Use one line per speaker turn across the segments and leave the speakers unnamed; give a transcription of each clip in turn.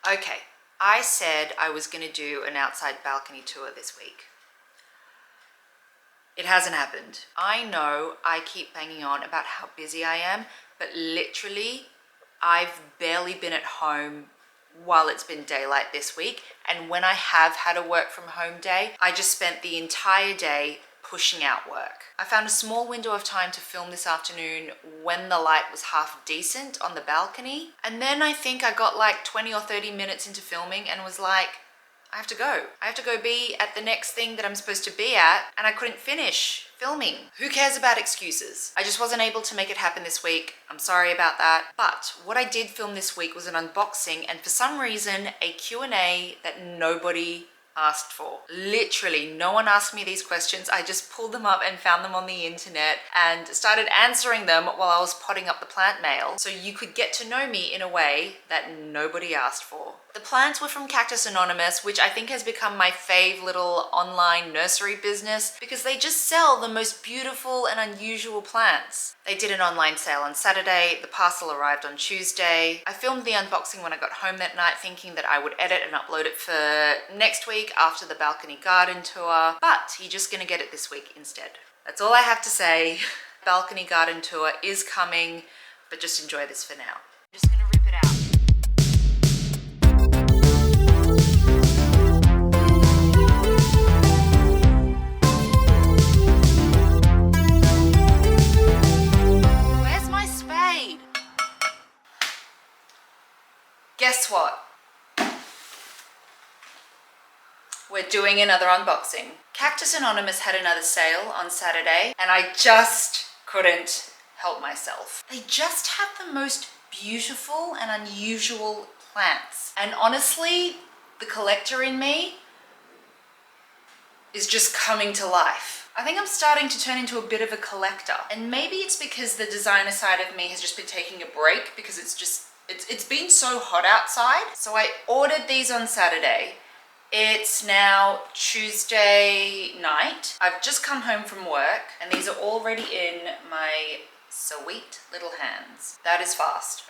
Okay, I said I was going to do an outside balcony tour this week. It hasn't happened. I know I keep banging on about how busy I am, but literally I've barely been at home while it's been daylight this week. And when I have had a work from home day, I just spent the entire day pushing out work. I found a small window of time to film this afternoon when the light was half decent on the balcony. And then I think I got like 20 or 30 minutes into filming and was like, I have to go. I have to go be at the next thing that I'm supposed to be at, and I couldn't finish filming. Who cares about excuses? I just wasn't able to make it happen this week. I'm sorry about that. But what I did film this week was an unboxing, and for some reason, a Q&A that nobody asked for. Literally, no one asked me these questions. I just pulled them up and found them on the internet and started answering them while I was potting up the plant mail, so you could get to know me in a way that nobody asked for. The plants were from Cactus Anonymous, which I think has become my fave little online nursery business because they just sell the most beautiful and unusual plants. They did an online sale on Saturday, the parcel arrived on Tuesday. I filmed the unboxing when I got home that night thinking that I would edit and upload it for next week after the balcony garden tour, but you're just gonna get it this week instead. That's all I have to say. Balcony garden tour is coming, but just enjoy this for now. I'm just gonna rip it out. Guess what? We're doing another unboxing. Cactus Anonymous had another sale on Saturday and I just couldn't help myself. They just have the most beautiful and unusual plants. And honestly, the collector in me is just coming to life. I think I'm starting to turn into a bit of a collector. And maybe it's because the designer side of me has just been taking a break because it's been so hot outside. So I ordered these on Saturday. It's now Tuesday night. I've just come home from work and these are already in my sweet little hands. That is fast.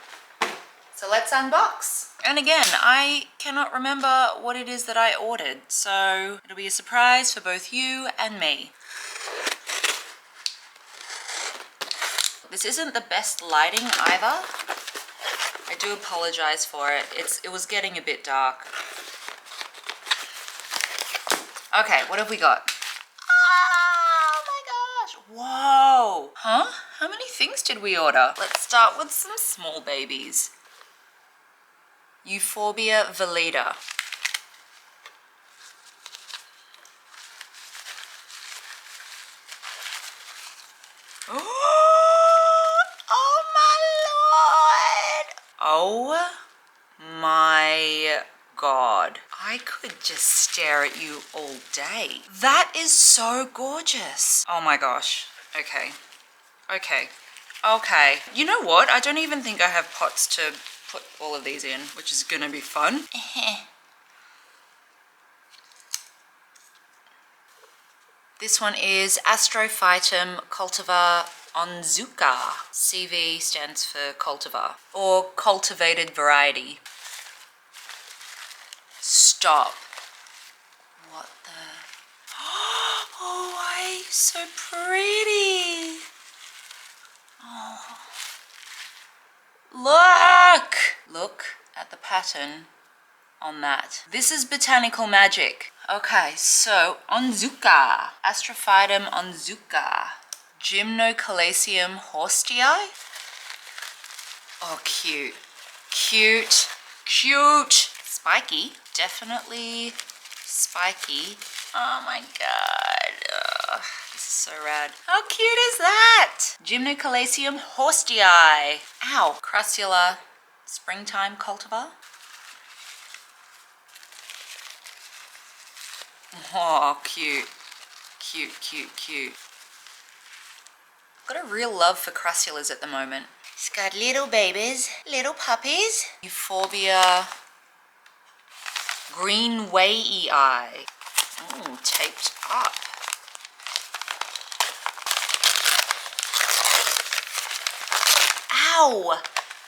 So let's unbox. And again, I cannot remember what it is that I ordered, so it'll be a surprise for both you and me. This isn't the best lighting either. I do apologize for it. It was getting a bit dark. Okay, what have we got? Oh my gosh. Whoa. Huh? How many things did we order? Let's start with some small babies. Euphorbia valida. Oh my lord. Oh my god. I could just stare at you all day. That is so gorgeous. Oh my gosh. Okay. Okay. Okay. You know what? I don't even think I have pots to put all of these in, which is gonna be fun. This one is Astrophytum cultivar onzuka. CV stands for cultivar, or cultivated variety. Stop. What the? Oh, why are you so pretty? Oh. Look! Look at the pattern on that. This is botanical magic. Okay, so onzuka. Astrophytum onzuka. Gymnocalacium horstii. Oh, cute. Cute. Cute. Spiky. Definitely spiky. Oh my god. Ugh, this is so rad. How cute is that? Gymnocalacium horstii. Ow. Crassula springtime cultivar. Oh, cute. Cute, cute, cute. Got a real love for crassulas at the moment. It's got little babies, little puppies. Euphorbia greenwayii. Oh, taped up. Ow!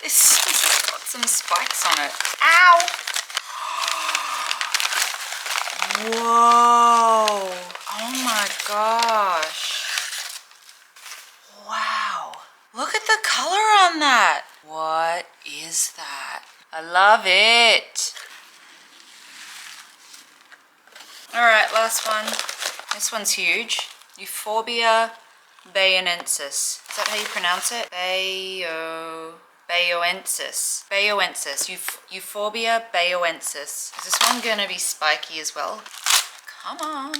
This has got some spikes on it. Ow! Oh my gosh. Wow. Look at the color on that. What is that? I love it. All right, last one. This one's huge. Euphorbia bayonensis. Is that how you pronounce it? Bayoensis. Bayoensis. Euphorbia bayoensis. Is this one gonna be spiky as well? Come on.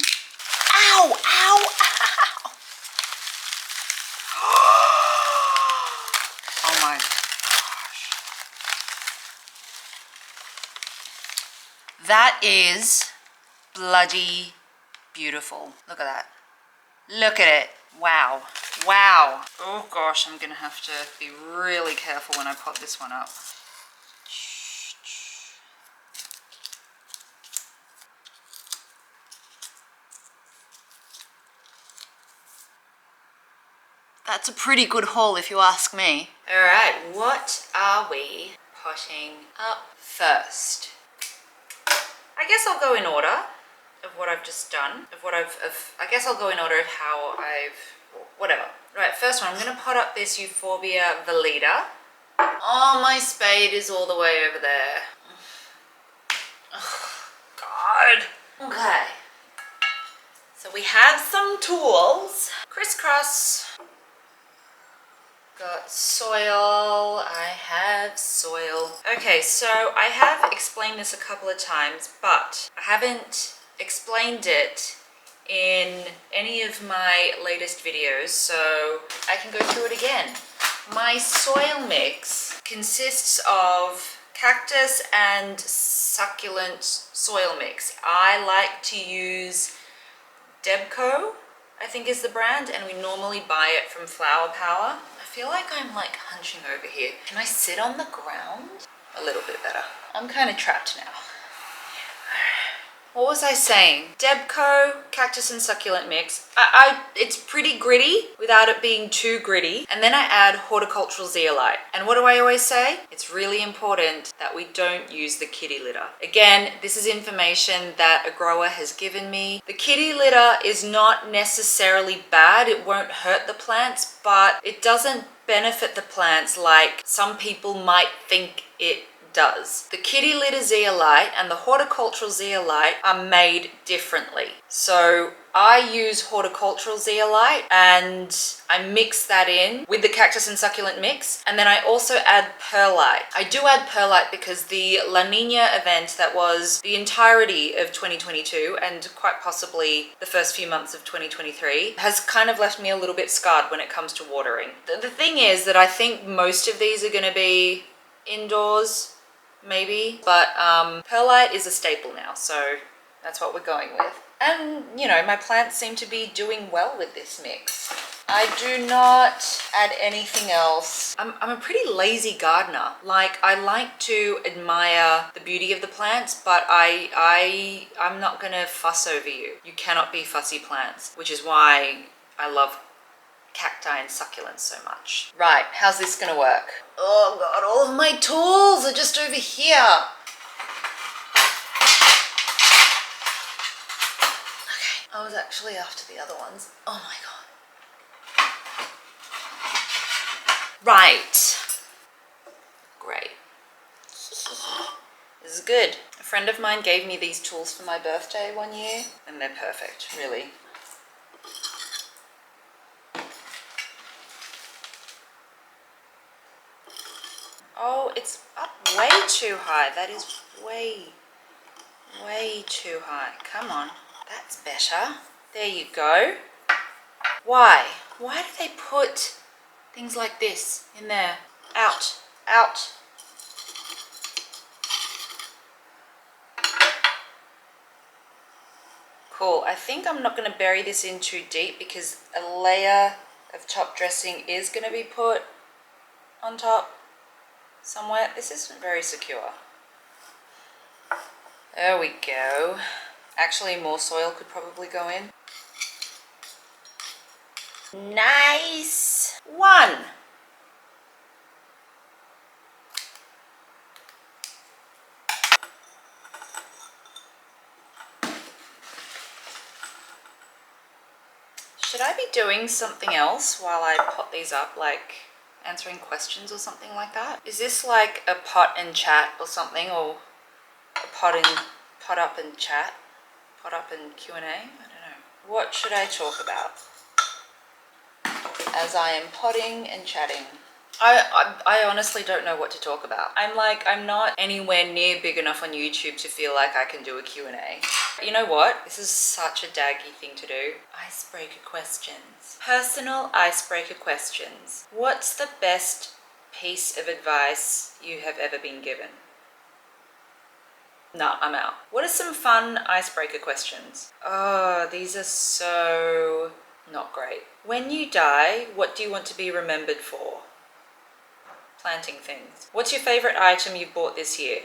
Ow! Ow! Ow! Oh my gosh. That is bloody beautiful. Look at that. Look at it. Wow. Wow. Oh gosh, I'm gonna have to be really careful when I pot this one up. That's a pretty good haul if you ask me. All right, what are we potting up first? I guess I'll go in order of what I've just done, I guess I'll go in order of how whatever. Right, first one, I'm gonna pot up this Euphorbia valida. Oh, my spade is all the way over there. Oh, God. Okay. So we have some tools. Crisscross. Got soil. I have soil. Okay, so I have explained this a couple of times, but I haven't explained it in any of my latest videos, so I can go through it again. My soil mix consists of cactus and succulent soil mix. I like to use Debco, I think is the brand, and we normally buy it from Flower Power. I feel like I'm like hunching over here. Can I sit on the ground? A little bit better. I'm kind of trapped now. What was I saying? Debco, cactus and succulent mix. It's pretty gritty without it being too gritty. And then I add horticultural zeolite. And what do I always say? It's really important that we don't use the kitty litter. Again, this is information that a grower has given me. The kitty litter is not necessarily bad. It won't hurt the plants, but it doesn't benefit the plants like some people might think it does. The kitty litter zeolite and the horticultural zeolite are made differently. So I use horticultural zeolite and I mix that in with the cactus and succulent mix, and then I also add perlite. I do add perlite because the La Nina event that was the entirety of 2022 and quite possibly the first few months of 2023 has kind of left me a little bit scarred when it comes to watering. The thing is that I think most of these are going to be indoors, maybe, but perlite is a staple now, so that's what we're going with. And you know, my plants seem to be doing well with this mix. I do not add anything else. I'm a pretty lazy gardener. Like, I like to admire the beauty of the plants, but I'm not gonna fuss over you. You cannot be fussy plants, which is why I love cacti and succulents so much. Right, how's this gonna work? Oh God, all of my tools are just over here. Okay, I was actually after the other ones. Oh my God. Right. Great. This is good. A friend of mine gave me these tools for my birthday one year, and they're perfect, really. Oh, it's up way too high. That is way too high. Come on. That's better. There you go. Why? Why do they put things like this in there? Out. Out. Cool. I think I'm not going to bury this in too deep because a layer of top dressing is going to be put on top somewhere. This isn't very secure. There we go. Actually, more soil could probably go in. Nice one. Should I be doing something else while I pot these up, like answering questions or something like that? Is this like a pot and chat or something, or a pot up and chat? Pot up and Q&A? I don't know. What should I talk about as I am potting and chatting? I honestly don't know what to talk about. I'm not anywhere near big enough on YouTube to feel like I can do a Q&A. You know what? This is such a daggy thing to do. Icebreaker questions. Personal icebreaker questions. What's the best piece of advice you have ever been given? No, I'm out. What are some fun icebreaker questions? Oh, these are so not great. When you die, what do you want to be remembered for? Planting things. What's your favorite item you've bought this year?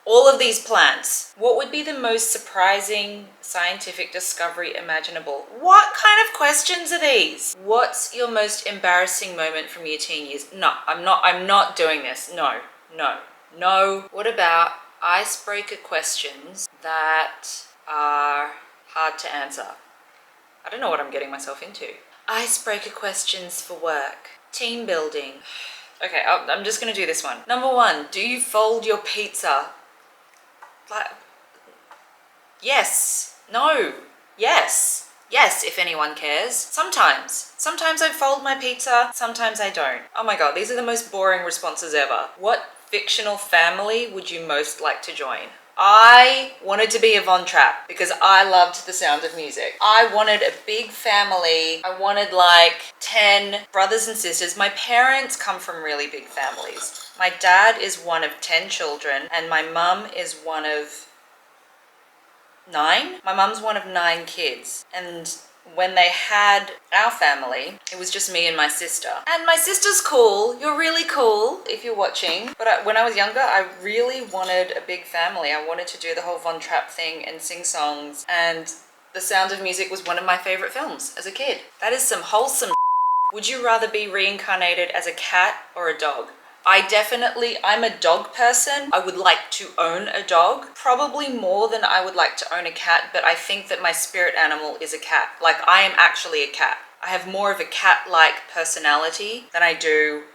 All of these plants. What would be the most surprising scientific discovery imaginable? What kind of questions are these? What's your most embarrassing moment from your teen years? No, I'm not doing this. No. What about icebreaker questions that are hard to answer? I don't know what I'm getting myself into. Icebreaker questions for work. Team building. Okay, I'm just gonna do this one. Number 1, do you fold your pizza? Like, yes, no, yes, if anyone cares. Sometimes I fold my pizza, sometimes I don't. Oh my God, these are the most boring responses ever. What fictional family would you most like to join? I wanted to be a Von Trapp because I loved The Sound of Music. I wanted a big family. I wanted like 10 brothers and sisters. My parents come from really big families. My dad is one of 10 children and my mum is one of 9. My mum's one of 9 kids. And when they had our family, it was just me and my sister. And my sister's cool. You're really cool if you're watching. But when I was younger, I really wanted a big family. I wanted to do the whole Von Trapp thing and sing songs. And The Sound of Music was one of my favorite films as a kid. That is some wholesome. Would you rather be reincarnated as a cat or a dog? I'm a dog person. I would like to own a dog, probably more than I would like to own a cat, but I think that my spirit animal is a cat. Like, I am actually a cat. I have more of a cat-like personality than I do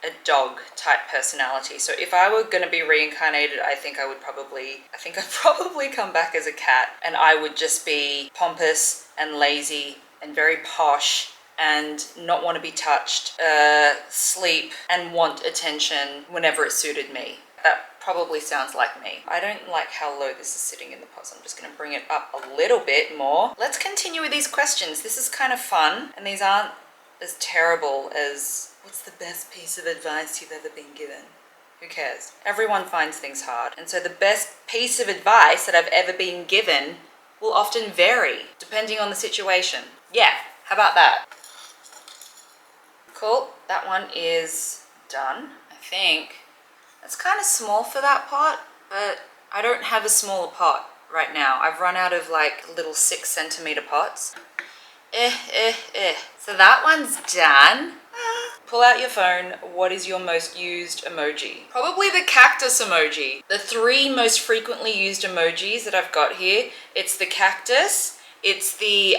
a dog type personality. So if I were going to be reincarnated, I think I'd probably come back as a cat, and I would just be pompous and lazy and very posh and not want to be touched, sleep and want attention whenever it suited me. That probably sounds like me. I don't like how low this is sitting in the pot, so I'm just going to bring it up a little bit more. Let's continue with these questions. This is kind of fun, and these aren't as terrible as, what's the best piece of advice you've ever been given? Who cares? Everyone finds things hard, and so the best piece of advice that I've ever been given will often vary depending on the situation. Yeah, how about that? Cool, that one is done. I think it's kind of small for that pot, but I don't have a smaller pot right now. I've run out of like little 6 centimeter pots. So that one's done. Pull out your phone. What is your most used emoji? Probably the cactus emoji. The 3 most frequently used emojis that I've got here, it's the cactus, it's the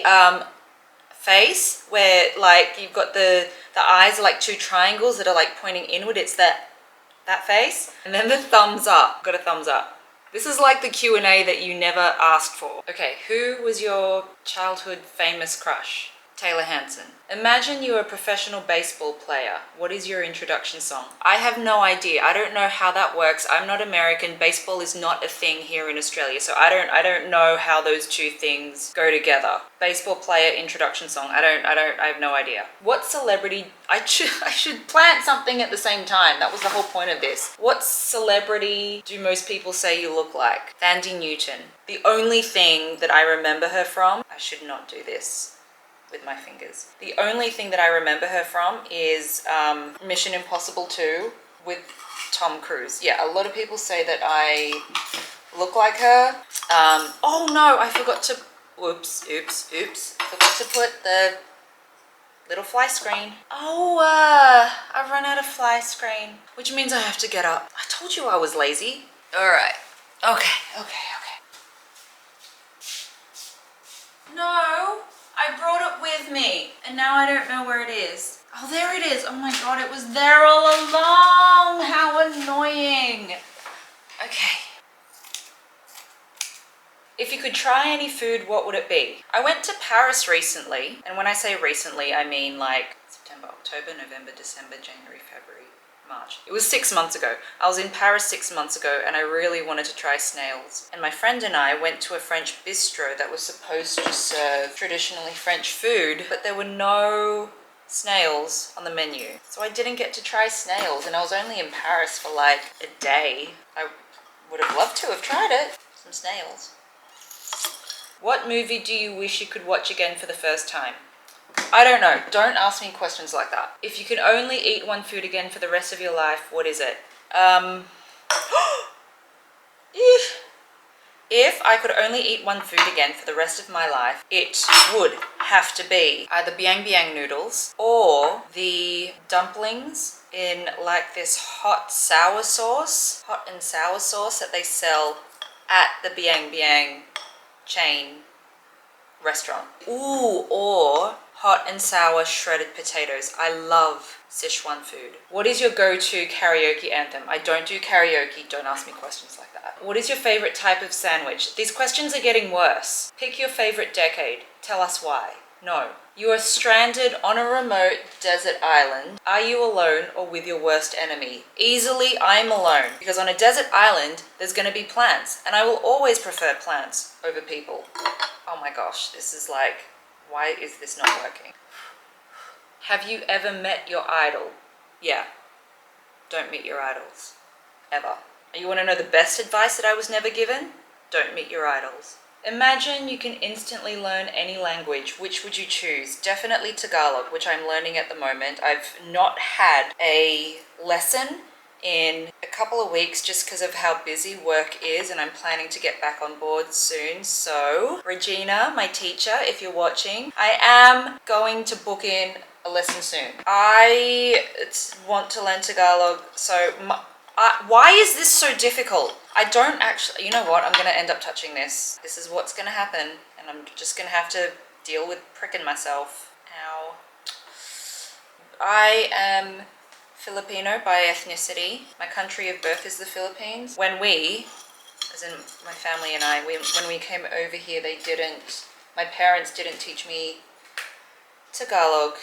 face where like you've got the eyes are like 2 triangles that are like pointing inward. It's that face, and then the thumbs up. Got a thumbs up. This is like the Q&A that you never asked for. Okay, who was your childhood famous crush? Taylor Hanson. Imagine you're a professional baseball player. What is your introduction song? I have no idea. I don't know how that works. I'm not American. Baseball is not a thing here in Australia, so I don't know how those 2 things go together. Baseball player introduction song. I have no idea. What celebrity? I should plant something at the same time. That was the whole point of this. What celebrity do most people say you look like? Thandie Newton. The only thing that I remember her from, I should not do this with my fingers. The only thing that I remember her from is Mission Impossible 2 with Tom Cruise. Yeah, a lot of people say that I look like her. Oh no, I forgot to, oops. Forgot to put the little fly screen. Oh, I've run out of fly screen, which means I have to get up. I told you I was lazy. All right, okay. No, I brought it with me and now I don't know where it is. Oh, there it is. Oh my God, it was there all along. How annoying. Okay. If you could try any food, what would it be? I went to Paris recently, and when I say recently, I mean like September, October, November, December, January, February, March. It was 6 months ago. I was in Paris 6 months ago, and I really wanted to try snails. And my friend and I went to a French bistro that was supposed to serve traditionally French food, but there were no snails on the menu. So I didn't get to try snails, and I was only in Paris for like a day. I would have loved to have tried it. Some snails. What movie do you wish you could watch again for the first time? I don't know. Don't ask me questions like that. If you can only eat one food again for the rest of your life, what is it? If I could only eat one food again for the rest of my life, it would have to be either biang biang noodles or the dumplings in like this hot and sour sauce that they sell at the biang biang chain restaurant. Ooh, or hot and sour shredded potatoes. I love Sichuan food. What is your go-to karaoke anthem? I don't do karaoke. Don't ask me questions like that. What is your favorite type of sandwich? These questions are getting worse. Pick your favorite decade. Tell us why. No. You are stranded on a remote desert island. Are you alone or with your worst enemy? Easily, I'm alone. Because on a desert island, there's going to be plants. And I will always prefer plants over people. Oh my gosh, this is like, why is this not working? Have you ever met your idol? Yeah. Don't meet your idols. Ever. You want to know the best advice that I was never given? Don't meet your idols. Imagine you can instantly learn any language. Which would you choose? Definitely Tagalog, which I'm learning at the moment. I've not had a lesson in a couple of weeks just because of how busy work is, and I'm planning to get back on board soon. So, Regina, my teacher, if you're watching, I am going to book in a lesson soon. I want to learn Tagalog, so why is this so difficult? I don't actually, you know what, I'm going to end up touching this. This is what's going to happen, and I'm just going to have to deal with pricking myself. Ow. I am Filipino by ethnicity. My country of birth is the Philippines. When we, as in my family and I, when we came over here, my parents didn't teach me Tagalog.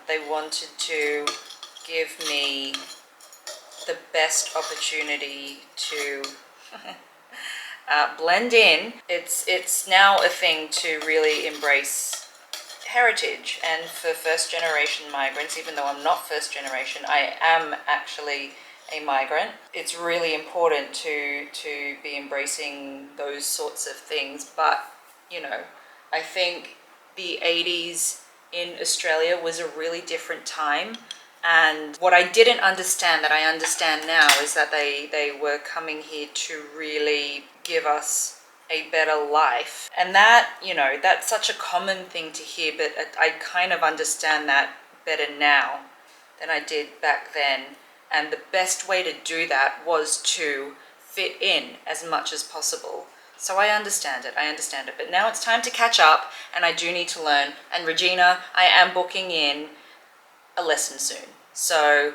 They wanted to give me the best opportunity to blend in. It's now a thing to really embrace heritage, and for first generation migrants, even though I'm not first generation, I am actually a migrant. It's really important to be embracing those sorts of things. But you know, I think the 80s in Australia was a really different time. And what I didn't understand that I understand now is that they were coming here to really give us a better life. And that, you know, that's such a common thing to hear, but I kind of understand that better now than I did back then. And the best way to do that was to fit in as much as possible. So I understand it, but now it's time to catch up, and I do need to learn. And Regina, I am booking in a lesson soon. So,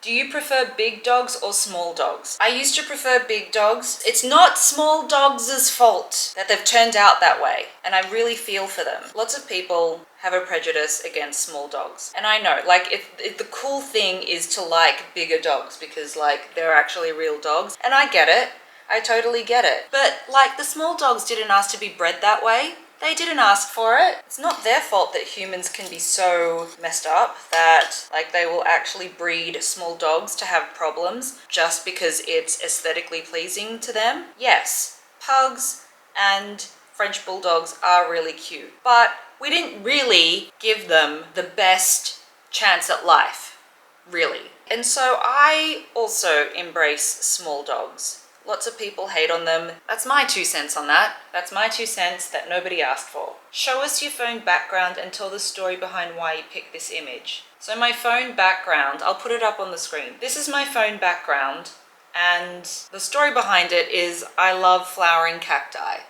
do you prefer big dogs or small dogs? I used to prefer big dogs. It's not small dogs' fault that they've turned out that way, and I really feel for them. Lots of people have a prejudice against small dogs, and I know, like, if the cool thing is to like bigger dogs because, like, they're actually real dogs, and I get it. I totally get it. But, like, the small dogs didn't ask to be bred that way. They didn't ask for it. It's not their fault that humans can be so messed up that, like, they will actually breed small dogs to have problems just because it's aesthetically pleasing to them. Yes, pugs and French bulldogs are really cute, but we didn't really give them the best chance at life, really. And so I also embrace small dogs. Lots of people hate on them. That's my 2 cents on that. That's my 2 cents that nobody asked for. Show us your phone background and tell the story behind why you picked this image. So my phone background, I'll put it up on the screen. This is my phone background, and the story behind it is I love flowering cacti.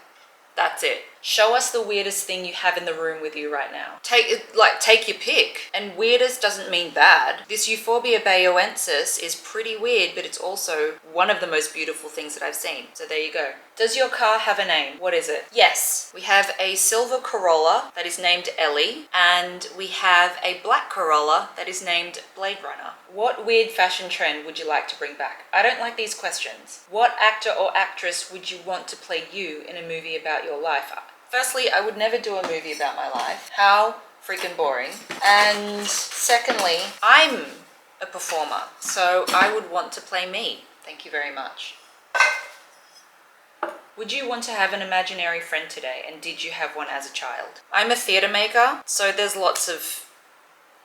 That's it. Show us the weirdest thing you have in the room with you right now. Take your pick. And weirdest doesn't mean bad. This Euphorbia bayoensis is pretty weird, but it's also one of the most beautiful things that I've seen. So there you go. Does your car have a name? What is it? Yes, we have a silver Corolla that is named Ellie, and we have a black Corolla that is named Blade Runner. What weird fashion trend would you like to bring back? I don't like these questions. What actor or actress would you want to play you in a movie about your life? Firstly, I would never do a movie about my life. How freaking boring. And secondly, I'm a performer, so I would want to play me. Thank you very much. Would you want to have an imaginary friend today, and did you have one as a child? I'm a theatre maker, so there's lots of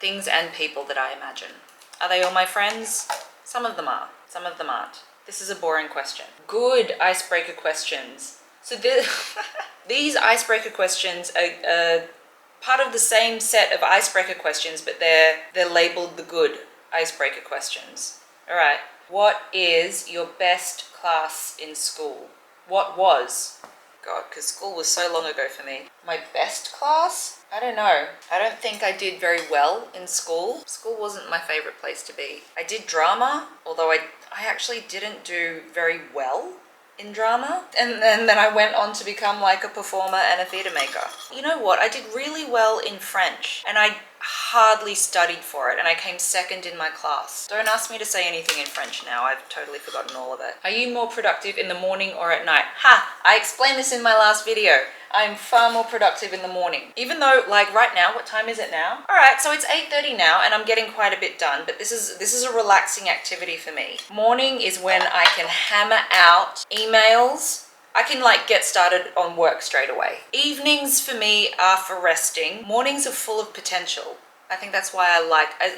things and people that I imagine. Are they all my friends? Some of them are, some of them aren't. This is a boring question. Good icebreaker questions. So these icebreaker questions are part of the same set of icebreaker questions, but they're labeled the good icebreaker questions. All right. What is your best class in school? What was? God, because school was so long ago for me. My best class? I don't know. I don't think I did very well in school. School wasn't my favorite place to be. I did drama, although I actually didn't do very well in drama. And then I went on to become like a performer and a theatre maker. You know what? I did really well in French, and I hardly studied for it, and I came second in my class. Don't ask me to say anything in French now. I've totally forgotten all of it. Are you more productive in the morning or at night? Ha! I explained this in my last video. I'm far more productive in the morning. Even though, like right now, what time is it now? All right, so it's 8:30 now, and I'm getting quite a bit done, but this is a relaxing activity for me. Morning is when I can hammer out emails. I can like get started on work straight away. Evenings for me are for resting. Mornings are full of potential. I think that's why I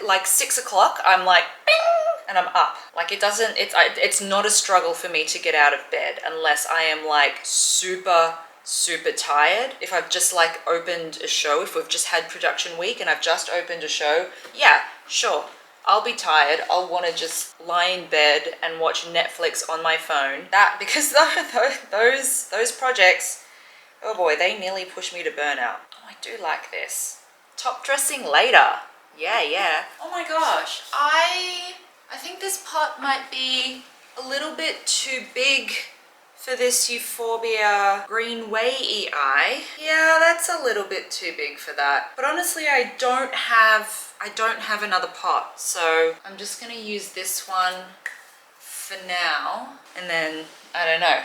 like 6 o'clock, I'm like, bing, and I'm up. Like it's not a struggle for me to get out of bed unless I am like super tired. If I've just like opened a show, if we've just had production week and I've just opened a show, yeah, sure. I'll be tired. I'll want to just lie in bed and watch Netflix on my phone. Because those projects, oh boy, they nearly push me to burnout. Oh, I do like this. Top dressing later. Yeah. Oh my gosh, I think this pot might be a little bit too big for this Euphorbia green whey eye. Yeah, that's a little bit too big for that. But honestly, I don't have another pot, so I'm just gonna use this one for now, and then, I don't know,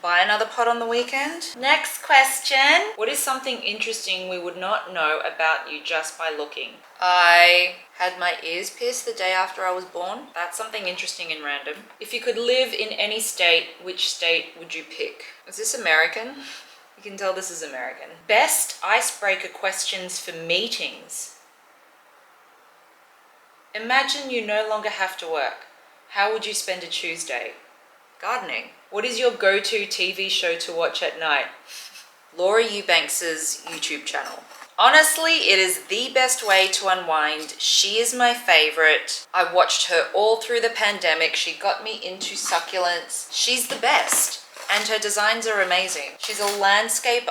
buy another pot on the weekend. Next question. What is something interesting we would not know about you just by looking? I had my ears pierced the day after I was born. That's something interesting and random. If you could live in any state, which state would you pick? Is this American? You can tell this is American. Best icebreaker questions for meetings. Imagine you no longer have to work. How would you spend a Tuesday? Gardening. What is your go-to TV show to watch at night? Laura Eubanks's YouTube channel. Honestly, it is the best way to unwind. She is my favorite. I watched her all through the pandemic. She got me into succulents. She's the best. And her designs are amazing. She's a landscape,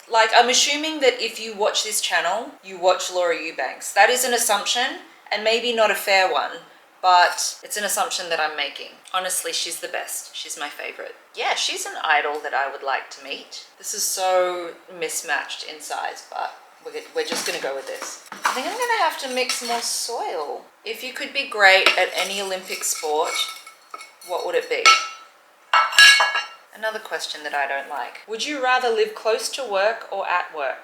like I'm assuming that if you watch this channel, you watch Laura Eubanks. That is an assumption, and maybe not a fair one, but it's an assumption that I'm making. Honestly, she's the best. She's my favorite. Yeah, she's an idol that I would like to meet. This is so mismatched in size, but we're just gonna go with this. I think I'm gonna have to mix more soil. If you could be great at any Olympic sport, what would it be? Another question that I don't like. Would you rather live close to work or at work?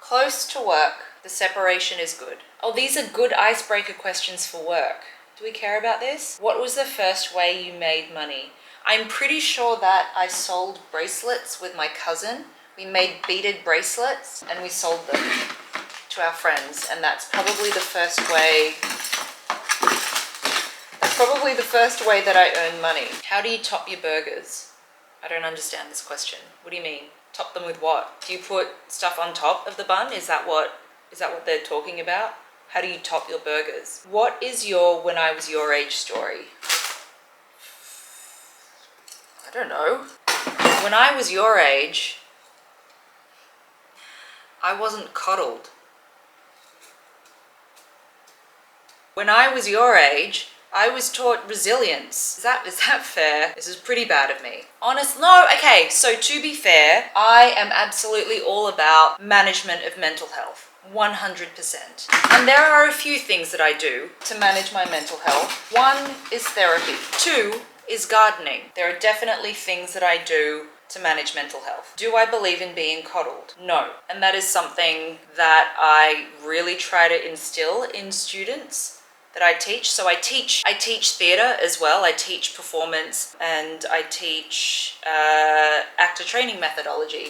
Close to work. The separation is good. Oh, these are good icebreaker questions for work. Do we care about this? What was the first way you made money? I'm pretty sure that I sold bracelets with my cousin. We made beaded bracelets and we sold them to our friends, and that's probably the first way. That I earn money. How do you top your burgers? I don't understand this question. What do you mean? Top them with what? Do you put stuff on top of the bun? Is that what they're talking about? How do you top your burgers? What is your when I was your age story? I don't know. When I was your age, I wasn't coddled. When I was your age, I was taught resilience. Is that fair? This is pretty bad of me. No, okay, so to be fair, I am absolutely all about management of mental health. 100%. And there are a few things that I do to manage my mental health. One is therapy. Two is gardening. There are definitely things that I do to manage mental health. Do I believe in being coddled? No. And that is something that I really try to instill in students that I teach. So I teach theatre as well. I teach performance and I teach actor training methodology.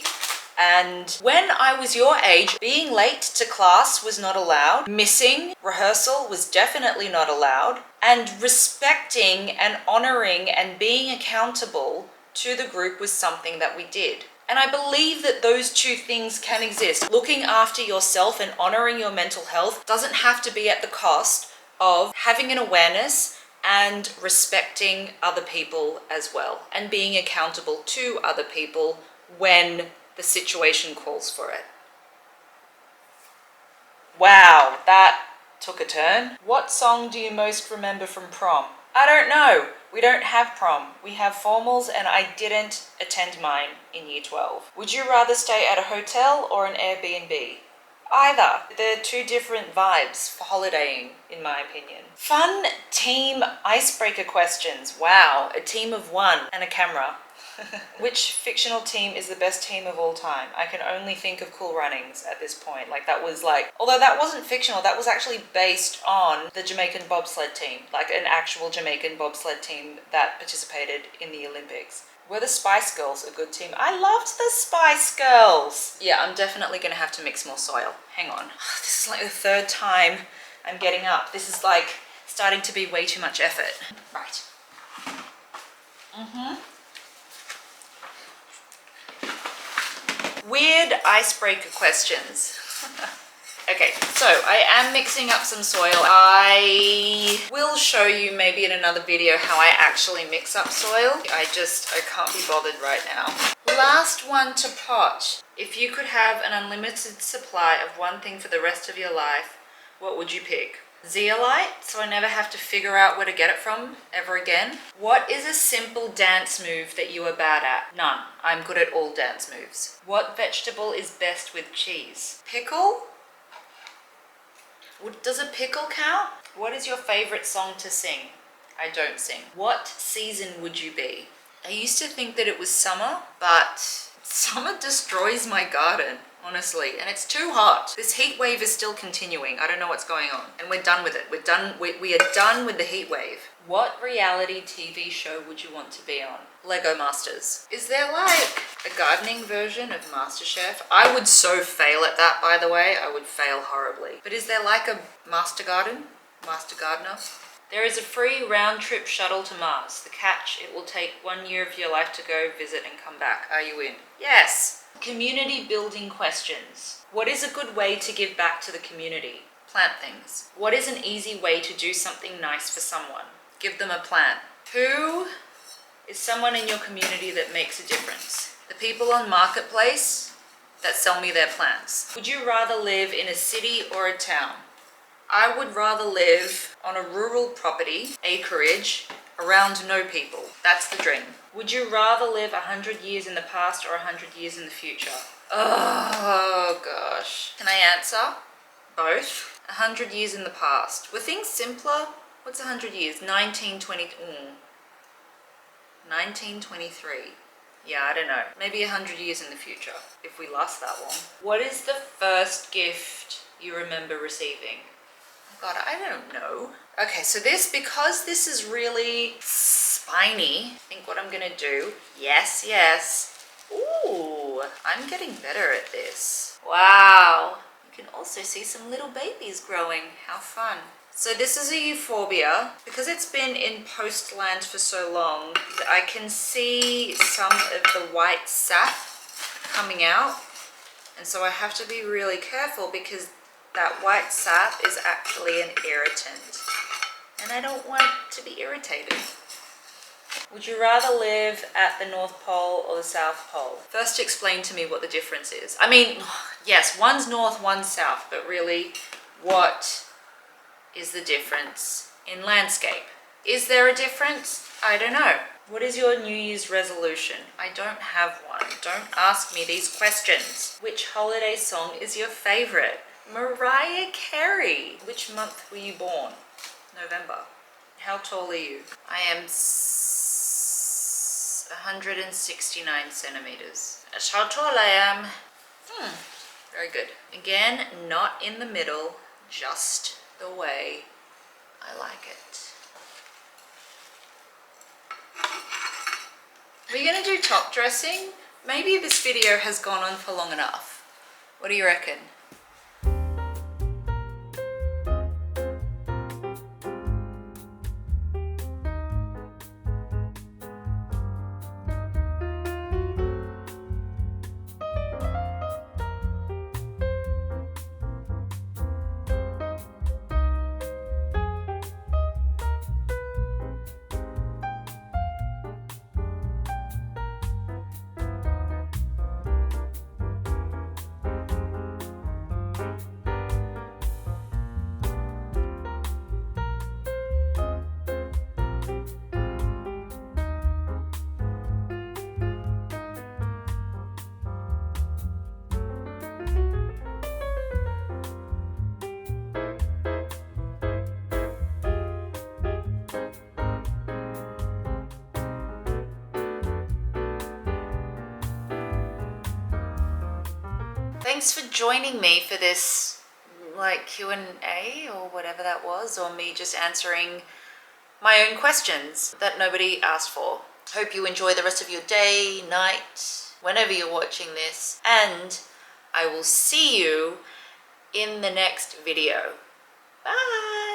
And when I was your age, being late to class was not allowed. Missing rehearsal was definitely not allowed. And respecting and honoring and being accountable to the group was something that we did. And I believe that those two things can exist. Looking after yourself and honoring your mental health doesn't have to be at the cost of having an awareness and respecting other people as well, and being accountable to other people when the situation calls for it. Wow, that took a turn. What song do you most remember from prom? I don't know. We don't have prom. We have formals and I didn't attend mine in year 12. Would you rather stay at a hotel or an Airbnb? Either. They're two different vibes for holidaying, in my opinion. Fun team icebreaker questions. Wow, a team of one and a camera. Which fictional team is the best team of all time? I can only think of Cool Runnings at this point. Although that wasn't fictional, that was actually based on the Jamaican bobsled team, like an actual Jamaican bobsled team that participated in the Olympics. Were the Spice Girls a good team? I loved the Spice Girls! Yeah, I'm definitely gonna have to mix more soil. Hang on. This is like the third time I'm getting up. This is like starting to be way too much effort. Right. Weird icebreaker questions. Okay, so I am mixing up some soil. I will show you maybe in another video how I actually mix up soil. I can't be bothered right now. Last one to pot. If you could have an unlimited supply of one thing for the rest of your life, what would you pick? Zeolite, so I never have to figure out where to get it from ever again. What is a simple dance move that you are bad at? None. I'm good at all dance moves. What vegetable is best with cheese? Pickle? Does a pickle count? What is your favorite song to sing? I don't sing. What season would you be? I used to think that it was summer, but summer destroys my garden, honestly, and it's too hot. This heat wave is still continuing. I don't know what's going on. And we're done with it. We are done with the heat wave. What reality TV show would you want to be on? Lego Masters. Is there like a gardening version of MasterChef? I would so fail at that, by the way. I would fail horribly. But is there like a Master Gardener? There is a free round-trip shuttle to Mars. The catch, it will take 1 year of your life to go visit and come back. Are you in? Yes! Community building questions. What is a good way to give back to the community? Plant things. What is an easy way to do something nice for someone? Give them a plant. Who is someone in your community that makes a difference? The people on Marketplace that sell me their plants. Would you rather live in a city or a town? I would rather live on a rural property, acreage, around no people. That's the dream. Would you rather live 100 years in the past or 100 years in the future? Oh gosh. Can I answer? Both. 100 years in the past. Were things simpler? What's 100 years? 1923. Yeah, I don't know. Maybe 100 years in the future, if we last that long. What is the first gift you remember receiving? Oh God, I don't know. Okay, so because this is really spiny, I think what I'm gonna do, yes. Ooh, I'm getting better at this. Wow. You can also see some little babies growing. How fun. So this is a euphorbia. Because it's been in postland for so long, I can see some of the white sap coming out. And so I have to be really careful because that white sap is actually an irritant. And I don't want to be irritated. Would you rather live at the North Pole or the South Pole? First, explain to me what the difference is. I mean, yes, one's north, one's south, but really, what is the difference in landscape? Is there a difference? I don't know. What is your New Year's resolution? I don't have one. Don't ask me these questions. Which holiday song is your favorite? Mariah Carey. Which month were you born? November. How tall are you? I am 169 centimeters. That's how tall I am. Very good. Again, not in the middle, just the way I like it. Are you gonna do top dressing? Maybe this video has gone on for long enough. What do you reckon? Thanks for joining me for this Q&A or whatever that was, or me just answering my own questions that nobody asked for. Hope you enjoy the rest of your day, night, whenever you're watching this, and I will see you in the next video. Bye!